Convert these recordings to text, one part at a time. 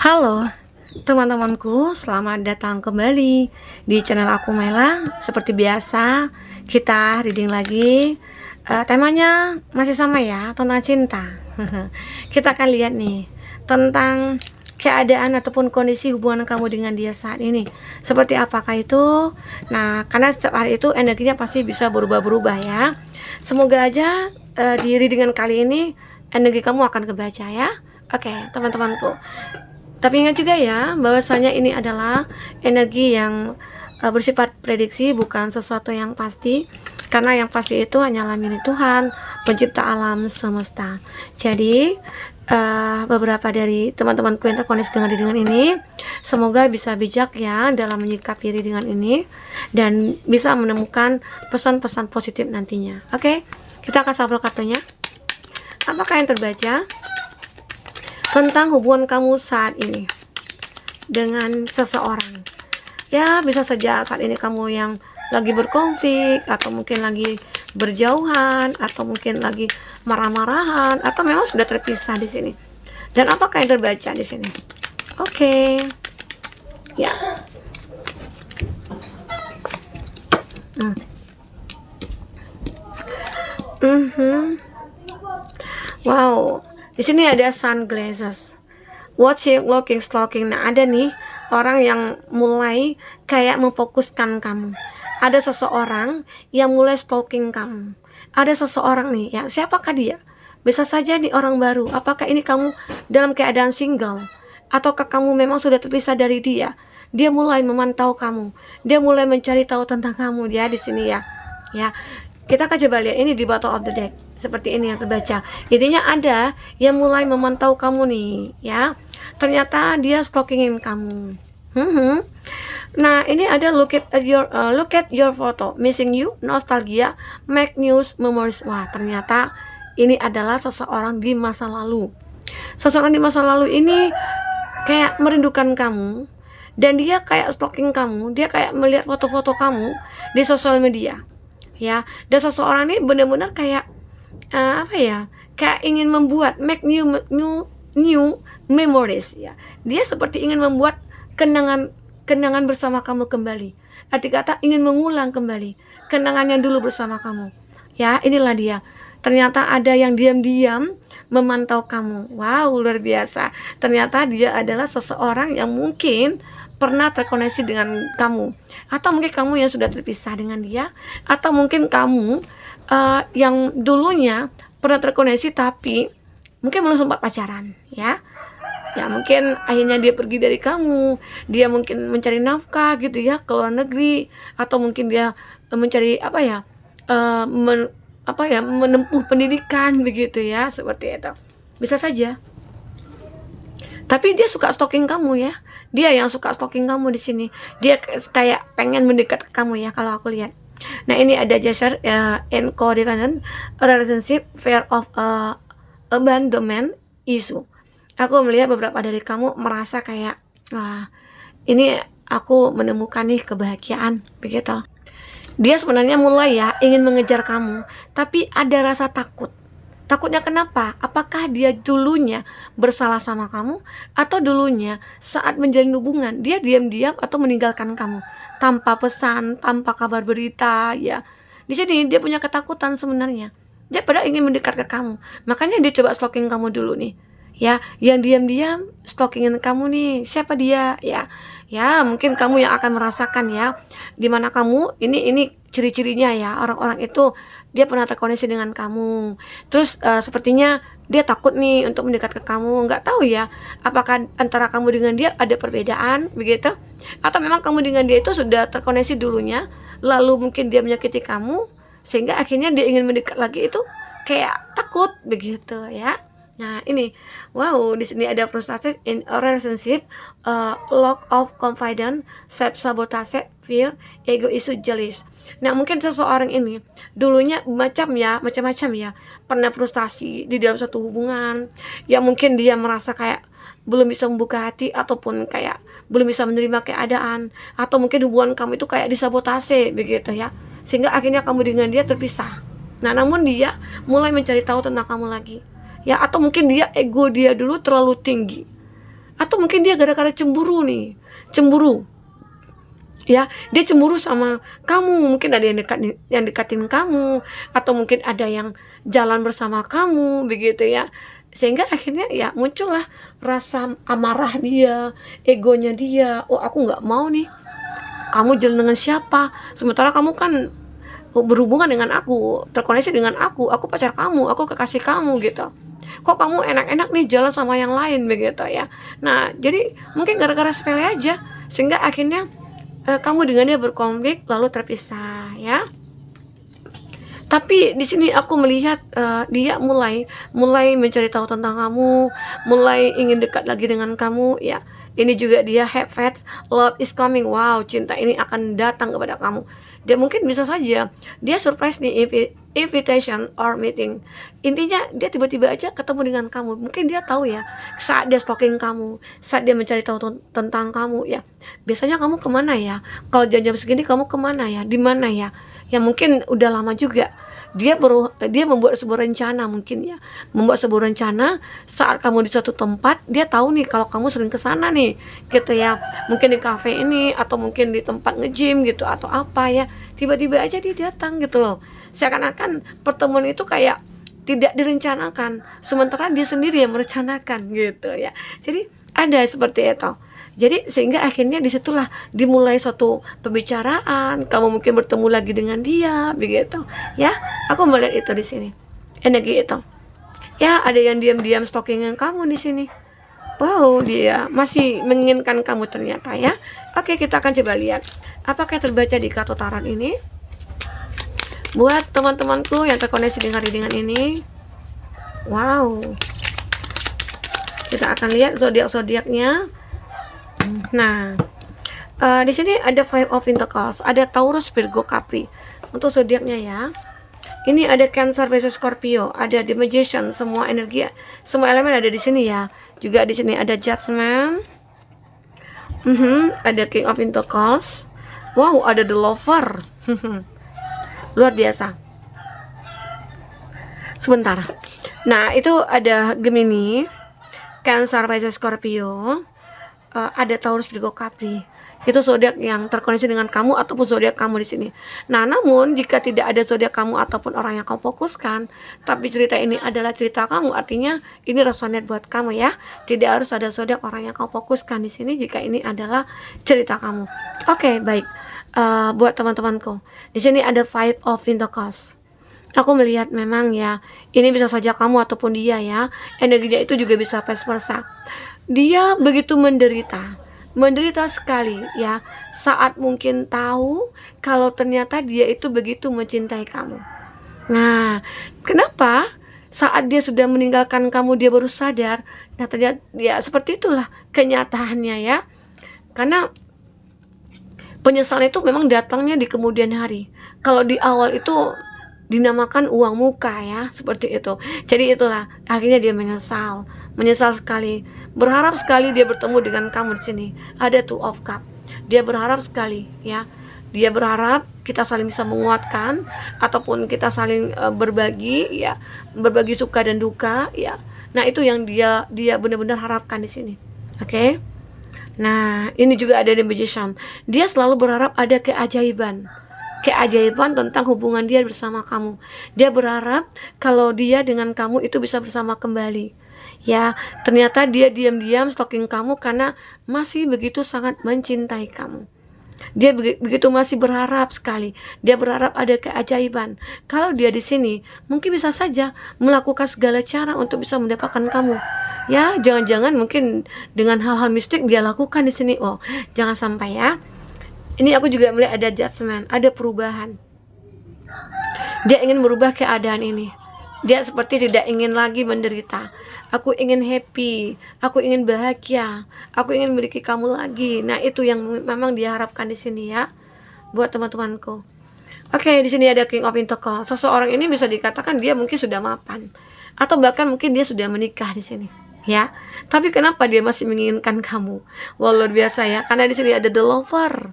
Halo teman-temanku, selamat datang kembali di channel aku Mela. Seperti biasa, kita reading lagi. Temanya masih sama ya, tentang cinta. Kita akan lihat nih tentang keadaan ataupun kondisi hubungan kamu dengan dia saat ini. Seperti apakah itu? Nah, karena setiap hari itu energinya pasti bisa berubah-berubah ya. Semoga aja di readingan kali ini energi kamu akan kebaca ya. Oke, teman-temanku. Tapi ingat juga ya, bahwasanya ini adalah energi yang bersifat prediksi, bukan sesuatu yang pasti. Karena yang pasti itu hanyalah milik Tuhan, pencipta alam semesta. Jadi, beberapa dari teman-temanku yang terkoneksi dengan readingan ini, semoga bisa bijak ya dalam menyikapi readingan ini, dan bisa menemukan pesan-pesan positif nantinya. Oke, kita akan shuffle kartunya. Apakah yang terbaca? Tentang hubungan kamu saat ini dengan seseorang. Ya, bisa saja saat ini kamu yang lagi berkonflik, atau mungkin lagi berjauhan, atau mungkin lagi marah-marahan, atau memang sudah terpisah di sini. Dan apakah yang terbaca di sini? Oke. Ya. Wow. Di sini ada sunglasses. Watching, looking, stalking. Nah, ada nih orang yang mulai kayak memfokuskan kamu. Ada seseorang yang mulai stalking kamu. Ada seseorang nih, ya, siapakah dia? Bisa saja nih orang baru. Apakah ini kamu dalam keadaan single? Ataukah kamu memang sudah terpisah dari dia? Dia mulai memantau kamu. Dia mulai mencari tahu tentang kamu ya di sini ya. Ya. Kita akan coba lihat ini di bottom of the deck. Seperti ini yang terbaca. Intinya ada yang mulai memantau kamu nih, ya. Ternyata dia stalkingin kamu. Nah, ini ada look at your photo, missing you, nostalgia, make news, memories. Wah, ternyata ini adalah seseorang di masa lalu. Seseorang di masa lalu ini kayak merindukan kamu, dan dia kayak stalking kamu. Dia kayak melihat foto-foto kamu di sosial media. Ya, dan seseorang ini benar-benar kayak kayak ingin membuat make new memories ya. Dia seperti ingin membuat kenangan bersama kamu kembali. Arti kata ingin mengulang kembali kenangan yang dulu bersama kamu. Ya, inilah dia. Ternyata ada yang diam-diam memantau kamu. Wow, luar biasa. Ternyata dia adalah seseorang yang mungkin pernah terkoneksi dengan kamu, atau mungkin kamu yang sudah terpisah dengan dia, atau mungkin kamu yang dulunya pernah terkoneksi tapi mungkin belum sempat pacaran ya. Ya, mungkin akhirnya dia pergi dari kamu, dia mungkin mencari nafkah gitu ya ke luar negeri, atau mungkin dia mencari menempuh pendidikan begitu ya, seperti itu. Bisa saja. Tapi dia suka stalking kamu ya. Dia yang suka stalking kamu di sini. Dia kayak pengen mendekat ke kamu ya kalau aku lihat. Nah, ini ada gesture in codependent relationship, fear of abandonment issue. Aku melihat beberapa dari kamu merasa kayak, wah, ini aku menemukan nih kebahagiaan begitu. Dia sebenarnya mulai ya ingin mengejar kamu, tapi ada rasa takut. Takutnya kenapa? Apakah dia dulunya bersalah sama kamu, atau dulunya saat menjalin hubungan dia diam-diam atau meninggalkan kamu tanpa pesan, tanpa kabar berita ya. Di sini dia punya ketakutan sebenarnya. Dia padahal ingin mendekat ke kamu. Makanya dia coba stalking kamu dulu nih. Ya, yang diam-diam stalkingin kamu nih. Siapa dia? Ya. Ya, mungkin kamu yang akan merasakan ya. Dimana kamu ini ciri-cirinya ya, orang-orang itu dia pernah terkoneksi dengan kamu. Terus sepertinya dia takut nih untuk mendekat ke kamu. Nggak tahu ya, apakah antara kamu dengan dia ada perbedaan begitu, atau memang kamu dengan dia itu sudah terkoneksi dulunya, lalu mungkin dia menyakiti kamu sehingga akhirnya dia ingin mendekat lagi, itu kayak takut begitu ya. Nah, ini wow, di sini ada frustasi in a relationship, lack of confidence, self sabotage, fear, ego issue, jealous. Nah, mungkin seseorang ini dulunya macam-macam ya, pernah frustasi di dalam satu hubungan. Ya, mungkin dia merasa kayak belum bisa membuka hati, ataupun kayak belum bisa menerima keadaan, atau mungkin hubungan kamu itu kayak disabotase begitu ya, sehingga akhirnya kamu dengan dia terpisah. Nah, namun dia mulai mencari tahu tentang kamu lagi. Ya, atau mungkin ego dia dulu terlalu tinggi. Atau mungkin dia gara-gara cemburu nih, cemburu. Ya, dia cemburu sama kamu, mungkin ada yang dekatin kamu, atau mungkin ada yang jalan bersama kamu, begitu ya. Sehingga akhirnya ya muncullah rasa amarah dia, egonya dia. Oh, aku nggak mau nih, kamu jalan dengan siapa? Sementara kamu kan berhubungan dengan aku, terkoneksi dengan aku pacar kamu, aku kekasih kamu gitu. Kok kamu enak-enak nih jalan sama yang lain begitu ya. Nah, jadi mungkin gara-gara sepele aja, sehingga akhirnya kamu dengan dia berkonflik lalu terpisah ya. Tapi di sini aku melihat dia mulai mencari tahu tentang kamu, mulai ingin dekat lagi dengan kamu ya. Ini juga dia have faith, love is coming. Wow, cinta ini akan datang kepada kamu. Dia mungkin bisa saja dia surprise nih invitation or meeting. Intinya dia tiba-tiba aja ketemu dengan kamu. Mungkin dia tahu ya, saat dia stalking kamu, saat dia mencari tahu tentang kamu ya. Biasanya kamu kemana ya? Kalau jam-jam segini kamu kemana ya? Di mana ya? Ya mungkin udah lama juga. Dia membuat sebuah rencana mungkin ya. Membuat sebuah rencana saat kamu di suatu tempat, dia tahu nih kalau kamu sering ke sana nih, gitu ya. Mungkin di cafe ini atau mungkin di tempat nge-gym gitu atau apa ya. Tiba-tiba aja dia datang gitu loh. Seakan-akan pertemuan itu kayak tidak direncanakan, sementara dia sendiri yang merencanakan gitu ya. Jadi ada seperti itu. Jadi sehingga akhirnya disitulah dimulai suatu pembicaraan, kamu mungkin bertemu lagi dengan dia, begitu. Ya, aku melihat itu di sini. Energi itu. Ya, ada yang diam-diam stalkingin kamu di sini. Wow, dia masih menginginkan kamu ternyata ya. Oke, kita akan coba lihat apakah terbaca di kartu tarot ini. Buat teman-temanku yang terkoneksi dengan readingan ini. Wow. Kita akan lihat zodiak-zodiaknya. Nah, di sini ada Five of Pentacles, ada Taurus, Virgo, Capri untuk zodiaknya ya. Ini ada Cancer versus Scorpio, ada The Magician, semua energi, semua elemen ada di sini ya. Juga di sini ada Judgment, ada King of Pentacles. Wow, ada The Lover, luar biasa. Sebentar. Nah, itu ada Gemini, Cancer versus Scorpio. Ada Taurus, Virgo, Capri. Itu zodiak yang terkoneksi dengan kamu ataupun zodiak kamu di sini. Nah, namun jika tidak ada zodiak kamu ataupun orang yang kamu fokuskan, tapi cerita ini adalah cerita kamu, artinya ini resonate buat kamu ya. Tidak harus ada zodiak orang yang kamu fokuskan di sini jika ini adalah cerita kamu. Oke, baik. Buat teman-temanku, di sini ada Five of Pentacles. Aku melihat memang ya, ini bisa saja kamu ataupun dia ya. Energinya itu juga bisa vice versa. Dia begitu menderita sekali ya, saat mungkin tahu kalau ternyata dia itu begitu mencintai kamu. Nah, kenapa saat dia sudah meninggalkan kamu dia baru sadar? Nah, ternyata ya seperti itulah kenyataannya ya. Karena penyesalan itu memang datangnya di kemudian hari. Kalau di awal itu dinamakan uang muka ya, seperti itu. Jadi itulah akhirnya dia menyesal sekali, berharap sekali dia bertemu dengan kamu di sini. Ada Two of Cup. Dia berharap sekali ya. Dia berharap kita saling bisa menguatkan ataupun kita saling berbagi ya, berbagi suka dan duka ya. Nah, itu yang dia benar-benar harapkan di sini. Oke. Nah, ini juga ada The Magician. Dia selalu berharap ada keajaiban tentang hubungan dia bersama kamu. Dia berharap kalau dia dengan kamu itu bisa bersama kembali. Ya, ternyata dia diam-diam stalking kamu karena masih begitu sangat mencintai kamu. Dia begitu masih berharap sekali. Dia berharap ada keajaiban. Kalau dia di sini, mungkin bisa saja melakukan segala cara untuk bisa mendapatkan kamu. Ya, jangan-jangan mungkin dengan hal-hal mistik dia lakukan di sini. Oh, jangan sampai ya. Ini aku juga melihat ada Judgment, ada perubahan. Dia ingin merubah keadaan ini. Dia seperti tidak ingin lagi menderita. Aku ingin happy, aku ingin bahagia, aku ingin memiliki kamu lagi. Nah, itu yang memang diharapkan di sini ya, buat teman-temanku. Oke, di sini ada King of Pentacles. Seseorang ini bisa dikatakan dia mungkin sudah mapan, atau bahkan mungkin dia sudah menikah di sini. Ya, tapi kenapa dia masih menginginkan kamu? Wah, luar biasa ya, karena di sini ada The Lover.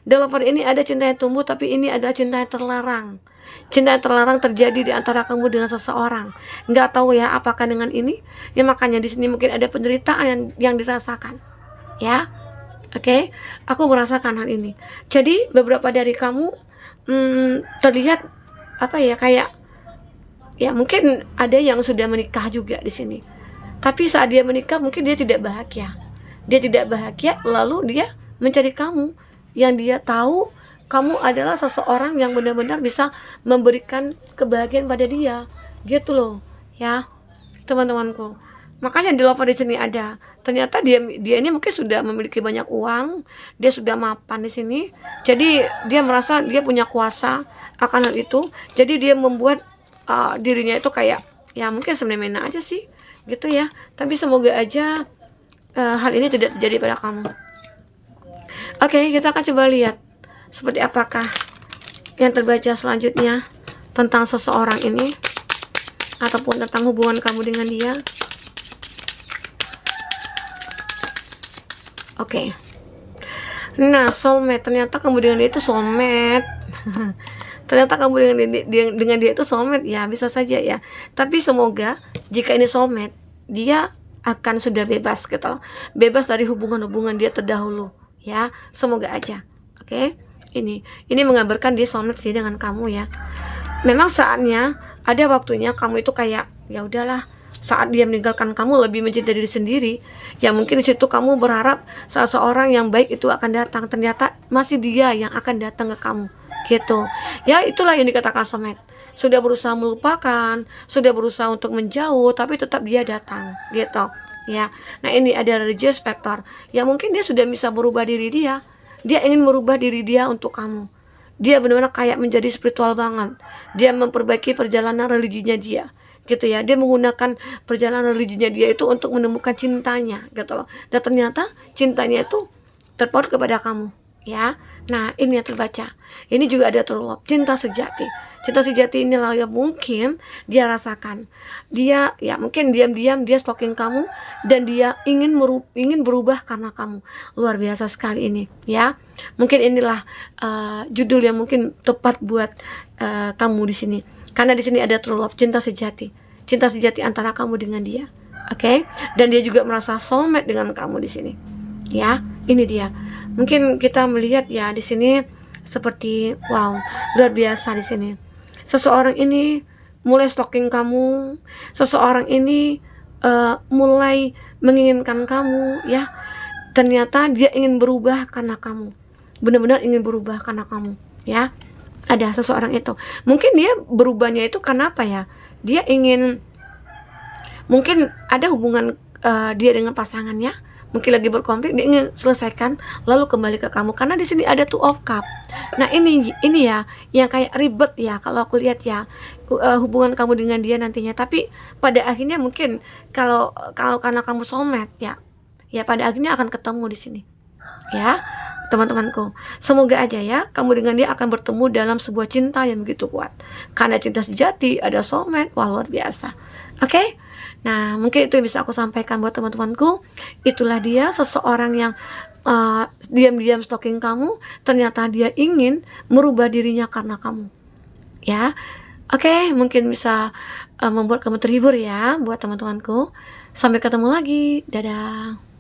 The Lover ini ada cinta yang tumbuh, tapi ini adalah cinta yang terlarang. Cinta yang terlarang terjadi di antara kamu dengan seseorang. Nggak tahu ya apakah dengan ini. Ya makanya di sini mungkin ada penderitaan yang dirasakan. Ya, oke. Aku merasakan hal ini. Jadi beberapa dari kamu terlihat apa ya, kayak ya mungkin ada yang sudah menikah juga di sini. Tapi saat dia menikah mungkin dia tidak bahagia. Dia tidak bahagia, lalu dia mencari kamu yang dia tahu kamu adalah seseorang yang benar-benar bisa memberikan kebahagiaan pada dia. Gitu loh, ya, teman-temanku. Makanya di lover di sini ada. Ternyata dia ini mungkin sudah memiliki banyak uang, dia sudah mapan di sini. Jadi dia merasa dia punya kuasa akan hal itu. Jadi dia membuat dirinya itu kayak ya mungkin semena-mena aja sih gitu ya, tapi semoga aja hal ini tidak terjadi pada kamu. Oke, kita akan coba lihat seperti apakah yang terbaca selanjutnya tentang seseorang ini ataupun tentang hubungan kamu dengan dia. Oke. Nah, soulmate, ternyata kamu dengan dia itu soulmate. Ternyata kamu dengan dia itu soulmate, ya bisa saja ya. Tapi semoga jika ini soulmate, dia akan sudah bebas gitu loh. Bebas dari hubungan-hubungan dia terdahulu, ya. Semoga aja. Oke. Ini mengabarkan dia soulmate sih dengan kamu ya. Memang saatnya ada waktunya kamu itu kayak ya udahlah, saat dia meninggalkan kamu lebih mencintai diri sendiri. Ya mungkin di situ kamu berharap seseorang yang baik itu akan datang, ternyata masih dia yang akan datang ke kamu. Gitu ya, itulah yang dikatakan soulmate. Sudah berusaha melupakan, sudah berusaha untuk menjauh, tapi tetap dia datang gitu ya. Nah ini ada religious factor ya, mungkin dia sudah bisa berubah diri dia ingin merubah diri dia untuk kamu. Dia benar-benar kayak menjadi spiritual banget, dia memperbaiki perjalanan religinya dia gitu ya. Dia menggunakan perjalanan religinya dia itu untuk menemukan cintanya gitu loh, dan ternyata cintanya itu terpaut kepada kamu ya. Nah ini yang terbaca. Ini juga ada true love, cinta sejati. Cinta sejati inilah yang mungkin dia rasakan. Dia ya mungkin diam-diam dia stalking kamu dan dia ingin berubah karena kamu. Luar biasa sekali ini ya. Mungkin inilah judul yang mungkin tepat buat kamu di sini. Karena di sini ada true love, cinta sejati. Cinta sejati antara kamu dengan dia. Oke? Dan dia juga merasa soulmate dengan kamu di sini. Ya, ini dia. Mungkin kita melihat ya di sini seperti wow, luar biasa di sini. Seseorang ini mulai stalking kamu. Seseorang ini mulai menginginkan kamu ya. Ternyata dia ingin berubah karena kamu. Benar-benar ingin berubah karena kamu ya. Ada seseorang itu. Mungkin dia berubahnya itu karena apa ya? Dia ingin, mungkin ada hubungan dia dengan pasangannya, mungkin lagi berkonflik, dia ingin selesaikan lalu kembali ke kamu. Karena di sini ada two of cup. Nah ini ya yang kayak ribet ya kalau aku lihat ya, hubungan kamu dengan dia nantinya. Tapi pada akhirnya mungkin kalau karena kamu soulmate ya pada akhirnya akan ketemu di sini ya teman-temanku. Semoga aja ya kamu dengan dia akan bertemu dalam sebuah cinta yang begitu kuat. Karena cinta sejati, ada soulmate, wah luar biasa. Oke? Nah, mungkin itu yang bisa aku sampaikan buat teman-temanku. Itulah dia, seseorang yang diam-diam stalking kamu, ternyata dia ingin merubah dirinya karena kamu. Ya. Oke, mungkin bisa membuat kamu terhibur ya buat teman-temanku. Sampai ketemu lagi. Dadah.